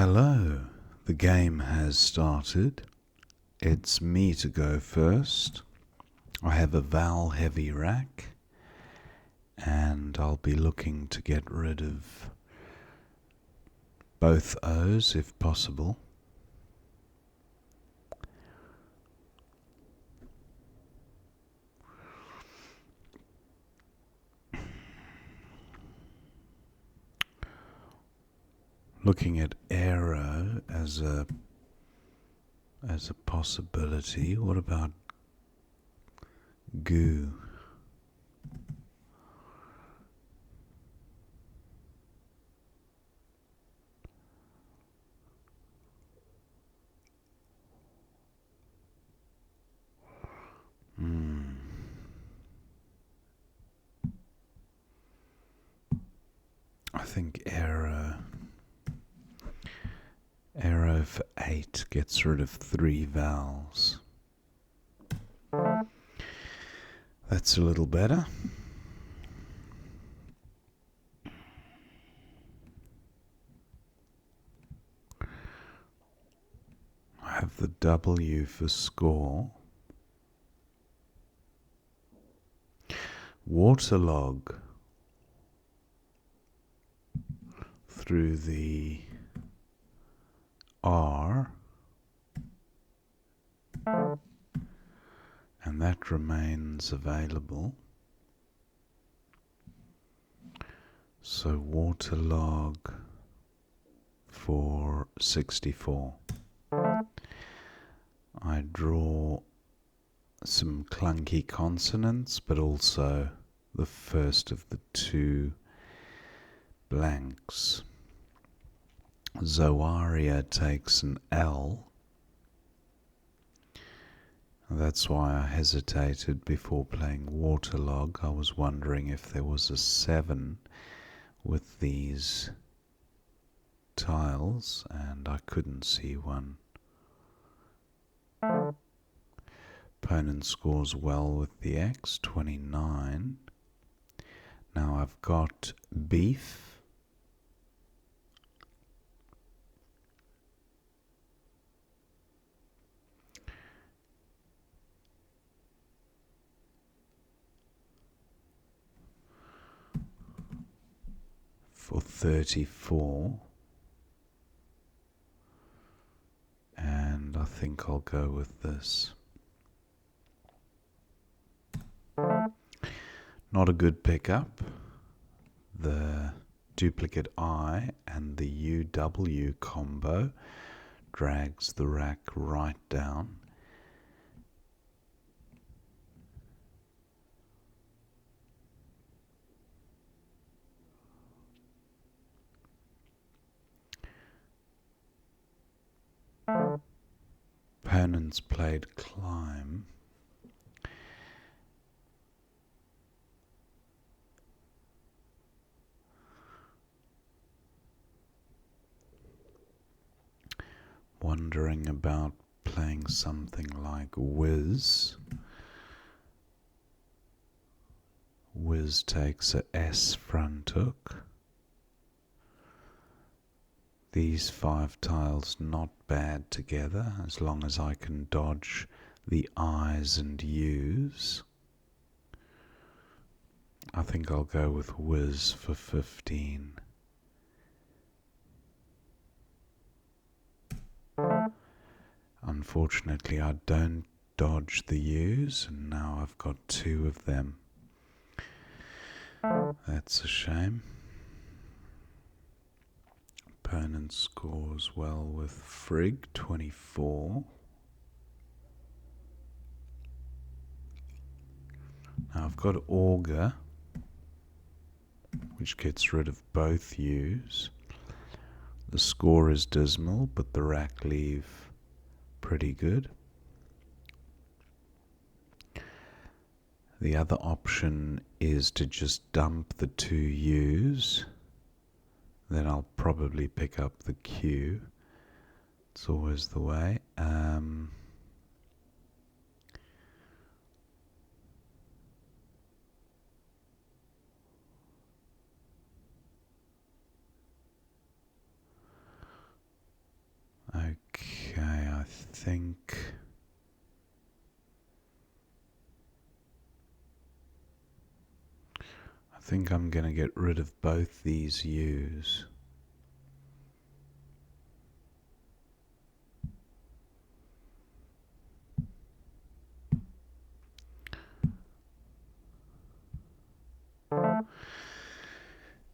Hello, the game has started. It's me to go first. I have a vowel heavy rack and I'll be looking to get rid of both O's if possible. Looking at arrow as a possibility. What about goo? I think arrow for 8 gets rid of 3 vowels. That's a little better. I have the W for score. Waterlog through the R, and that remains available. So waterlog for 64. I draw some clunky consonants, but also the first of the 2 blanks. Zoaria takes an L. That's why I hesitated before playing Waterlog. I was wondering if there was a 7 with these tiles, and I couldn't see one. Opponent scores well with the X, 29. Now I've got beef. For 34, and I think I'll go with this. Not a good pickup. The duplicate I and the UW combo drags the rack right down. Opponents played climb. Wondering about playing something like whiz. Whiz takes a S front hook. These 5 tiles not bad together as long as I can dodge the I's and U's. I think I'll go with whiz for 15. Unfortunately, I don't dodge the U's, and now I've got 2 of them. That's a shame. Opponent scores well with Frig, 24. Now I've got Augur, which gets rid of both U's. The score is dismal, but the rack leave pretty good. The other option is to just dump the 2 U's. Then I'll probably pick up the Q. It's always the way. think I'm going to get rid of both these U's.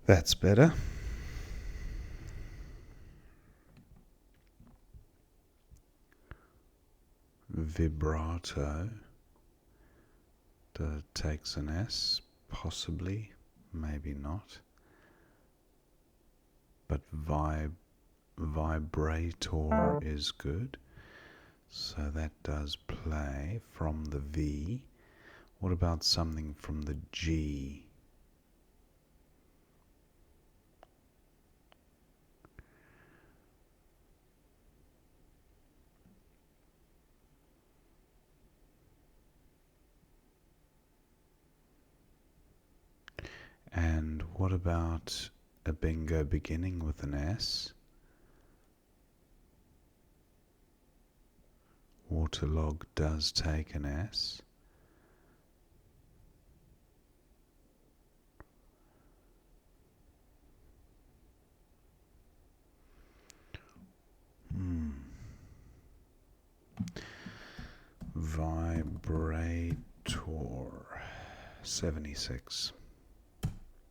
That's better. Vibrato. That takes an S, possibly, maybe not. But vibrator is good. So that does play from the V. What about something from the G? And what about a bingo beginning with an S? Waterlog does take an S. Vibrator 76.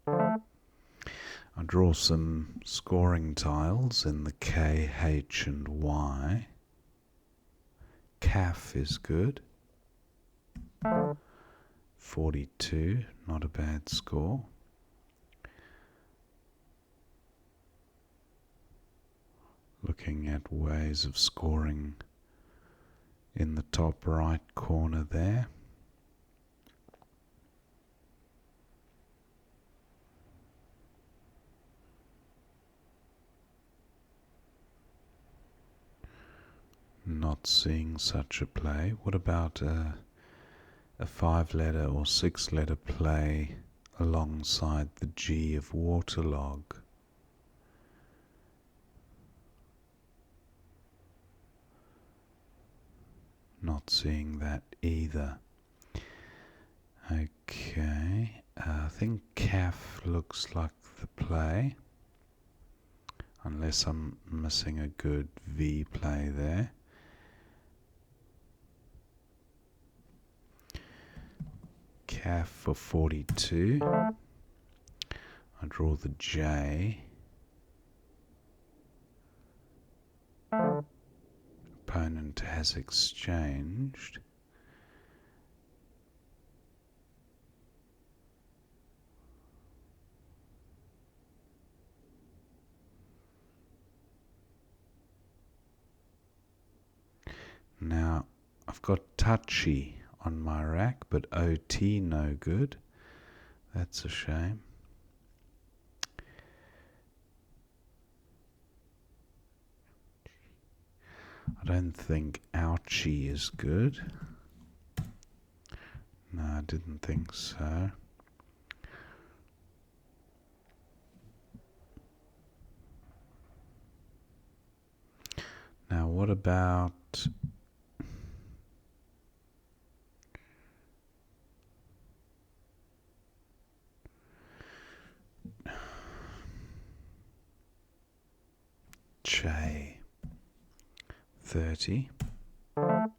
I draw some scoring tiles in the K, H and Y. CAF is good. 42, not a bad score. Looking at ways of scoring in the top right corner there. Not seeing such a play. What about a 5-letter or 6-letter play alongside the G of waterlog? Not seeing that either. Okay, I think CAF looks like the play, unless I'm missing a good V play there. CAF for 42. I draw the J. Opponent has exchanged. Now, I've got touchy on my rack, but OT no good. That's a shame. I don't think ouchie is good. No, I didn't think so. Now, what about Che? 30. I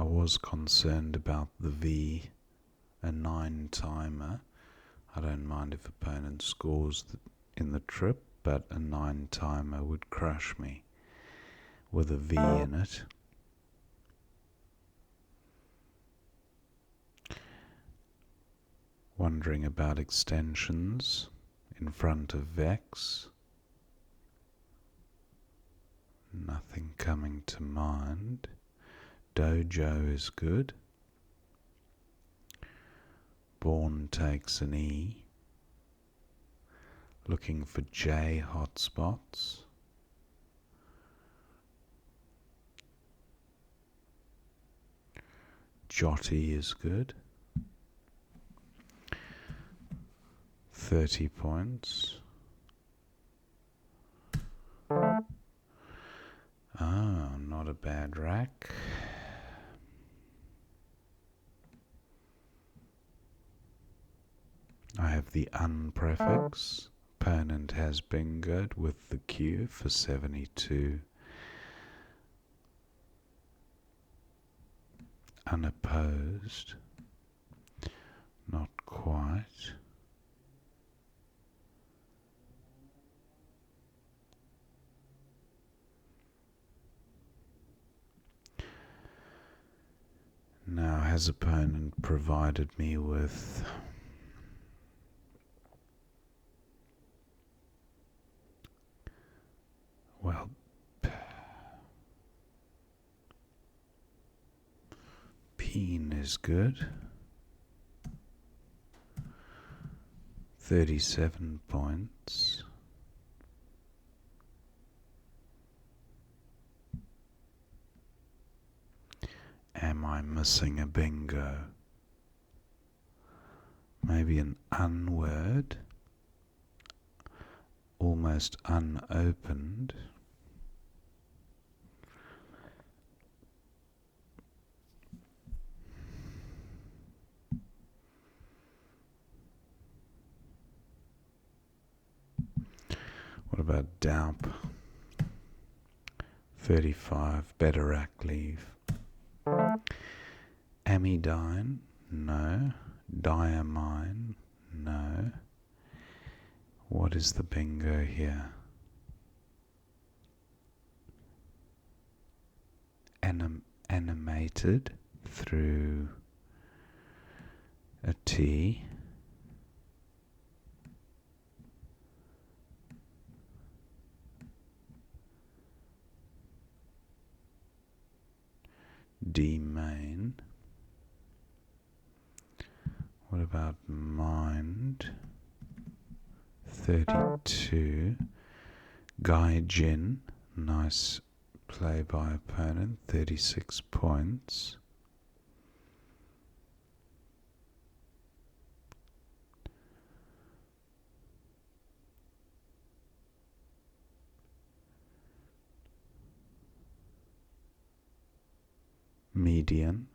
was concerned about the V, a 9 timer. I don't mind if opponent scores in the trip, but a 9 timer would crush me with a V in it. Wondering about extensions in front of Vex. Nothing coming to mind. Dojo is good. Born takes an E. Looking for J hotspots. Jotty is good. 30 points. bad rack. I have the un prefix. Opponent has bingoed with the Q for 72. Unopposed. Not quite. Now, has opponent provided me with well, peen is good. 37 points. Am I missing a bingo? Maybe an unword, almost unopened. What about Daup? 35, better rack leave. Amidine, no. Diamine, no. What is the bingo here? Animated through a T. D main. What about mind? 32. Gaijin, nice play by opponent, 36 points. Median.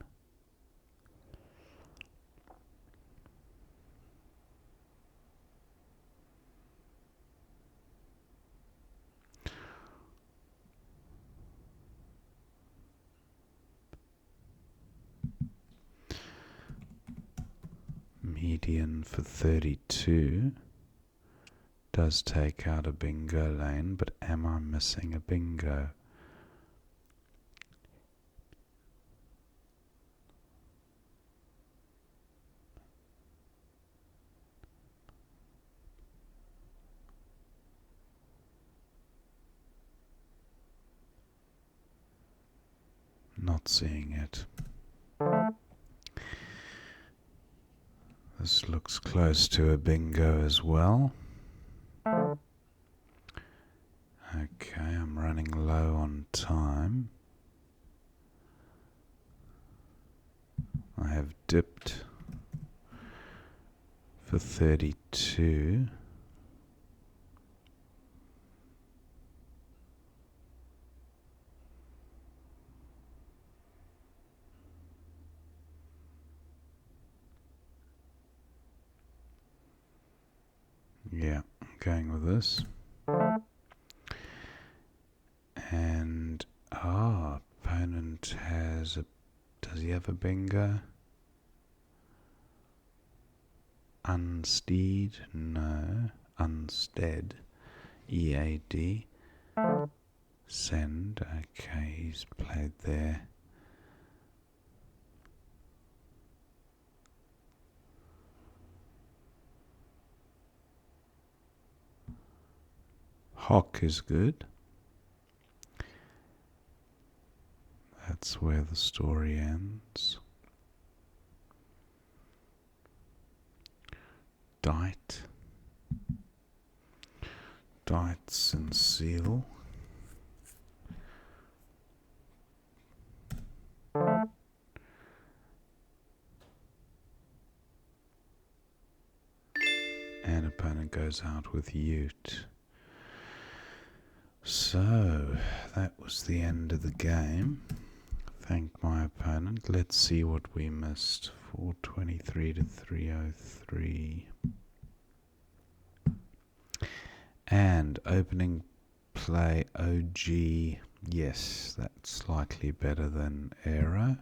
Median for 32 does take out a bingo lane, but am I missing a bingo? Not seeing it. This looks close to a bingo as well. Okay, I'm running low on time. I have dipped for 32. Yeah, I'm going with this. And, opponent has a, does he have a bingo? Unsteed? No. Unstead. EAD. Send. Okay, he's played there. Hock is good. That's where the story ends. Dite. Dites and seal. And opponent goes out with Ute. So, that was the end of the game. Thank my opponent. Let's see what we missed. 423 to 303. And opening play OG. Yes, that's slightly better than Aero.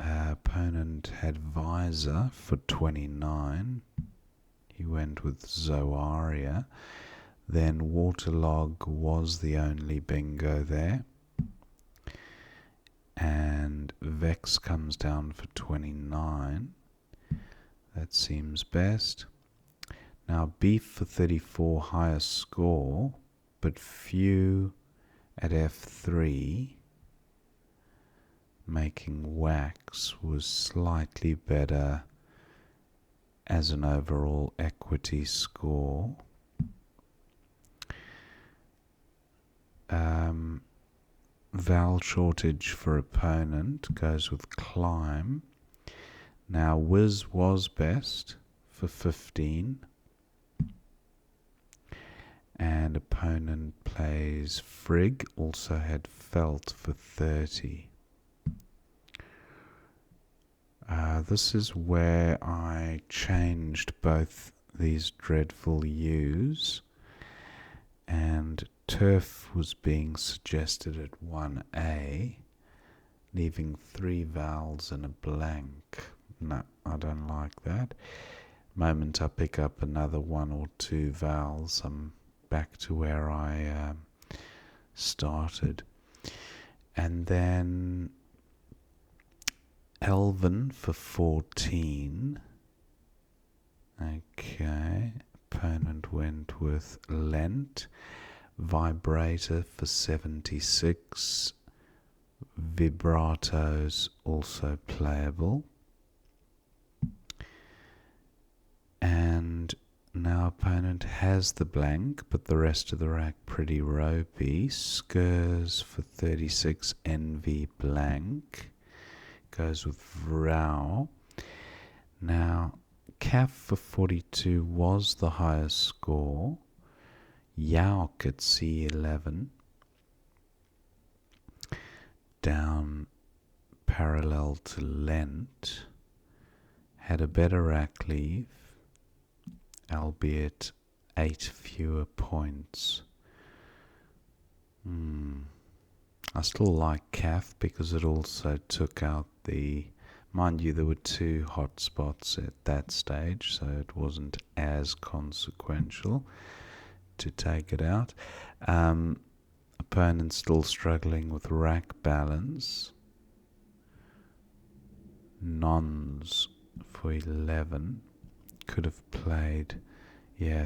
Opponent had Visor for 29. He went with Zoaria. Then Waterlog was the only bingo there. And Vex comes down for 29. That seems best. Now Beef for 34, highest score, but few at F3. Making Wax was slightly better as an overall equity score. Vowel shortage for opponent goes with Climb. Now Wiz was best for 15. And opponent plays Frigg, also had Felt for 30. This is where I changed both these dreadful U's, and Turf was being suggested at 1A, leaving 3 vowels and a blank. No, I don't like that. Moment I pick up another 1 or 2 vowels, I'm back to where I started. And then Elven for 14. Okay, opponent went with Lent. Vibrator for 76. Vibratos also playable. And now opponent has the blank, but the rest of the rack pretty ropey. Skurs for 36, Envy blank. Goes with Vrow. Now, Calf for 42 was the highest score. Yauk at C11. Down parallel to Lent. Had a better rack leave, albeit 8 fewer points. I still like Calf because it also took out the... Mind you, there were 2 hot spots at that stage, so it wasn't as consequential to take it out. Opponent still struggling with rack balance. Nons for 11. Could have played,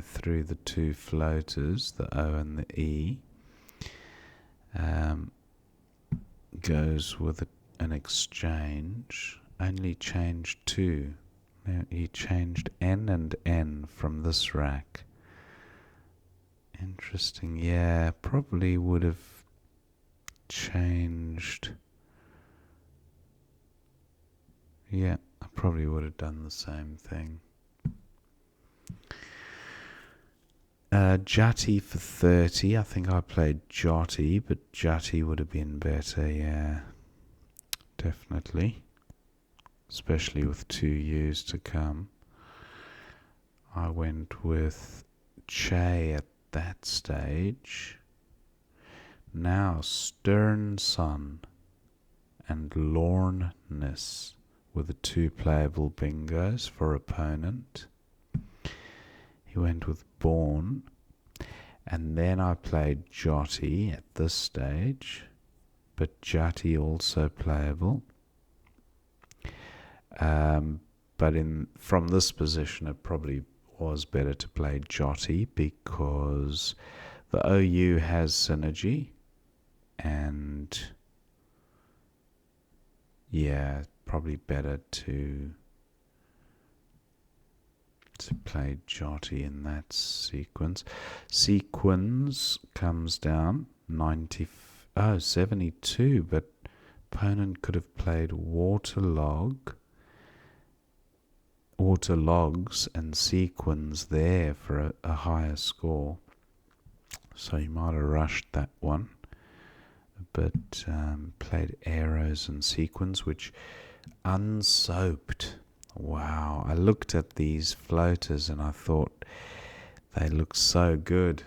through the 2 floaters, the O and the E. Goes with an exchange. Only changed 2. Now he changed N and N from this rack. Interesting. Yeah, probably would have changed. Yeah, I probably would have done the same thing. Jati for 30. I think I played Joti, but Jati would have been better, yeah. Definitely. Especially with 2 U's to come. I went with Che at that stage. Now Stern Sun and Lornness were the 2 playable bingos for opponent. He went with Born. And then I played Joti at this stage, but Jati also playable. But from this position, it probably was better to play Joti because the OU has synergy, and probably better to play Joti in that sequence. Sequence comes down 72, but opponent could have played Waterlogs and Sequins there for a higher score. So you might have rushed that one. But played arrows and sequins, which unsoaped. Wow, I looked at these floaters and I thought they look so good,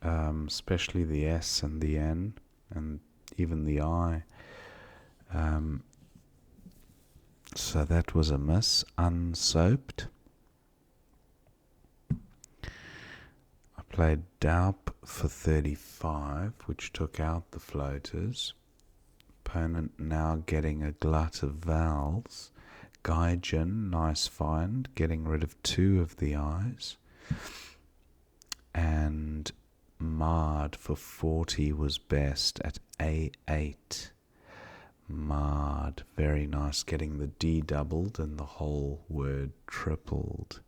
especially the S and the N and even the I. So that was a miss, unsoaped. I played Daup for 35, which took out the floaters. Opponent now getting a glut of vowels. Gaijin, nice find, getting rid of 2 of the I's. And Mard for 40 was best at A8. Mard, very nice, getting the D doubled and the whole word tripled.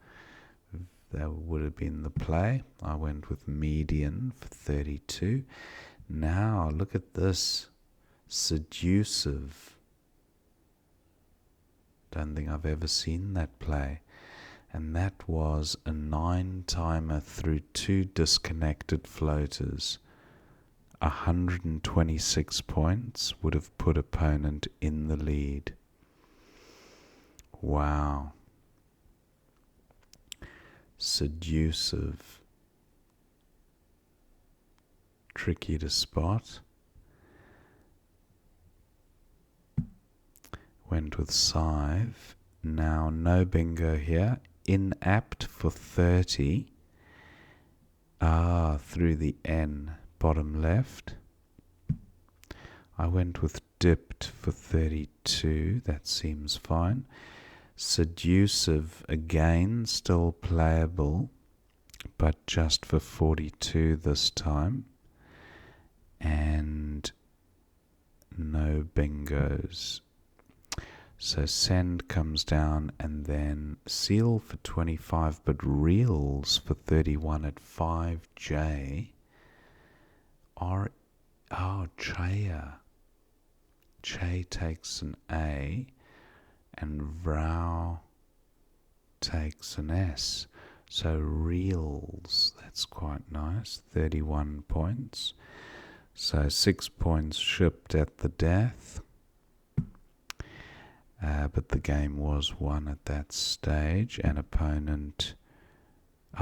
That would have been the play. I went with median for 32. Now, look at this. Seducive. Don't think I've ever seen that play. And that was a 9-timer through 2 disconnected floaters. 126 points would have put opponent in the lead. Wow. Seducive. Tricky to spot. Went with Sive. Now no bingo here. Inapt for 30. Through the N, bottom left. I went with Dipped for 32. That seems fine. Seducive again, still playable, but just for 42 this time. And no bingos. So Send comes down, and then Seal for 25, but Reels for 31 at 5J. Chaya. Che takes an A, and Vrau takes an S. So Reels, that's quite nice, 31 points. So 6 points shipped at the death. But the game was won at that stage, and our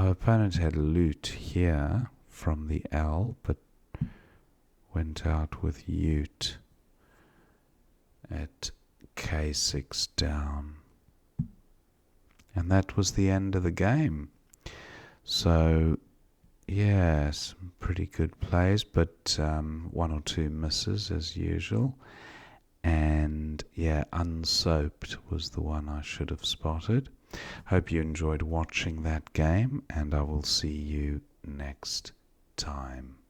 opponent had loot here from the L, but went out with Ute at K6 down. And that was the end of the game. So, yeah, some pretty good plays, but 1 or 2 misses as usual. And yeah, Unsoaped was the one I should have spotted. Hope you enjoyed watching that game, and I will see you next time.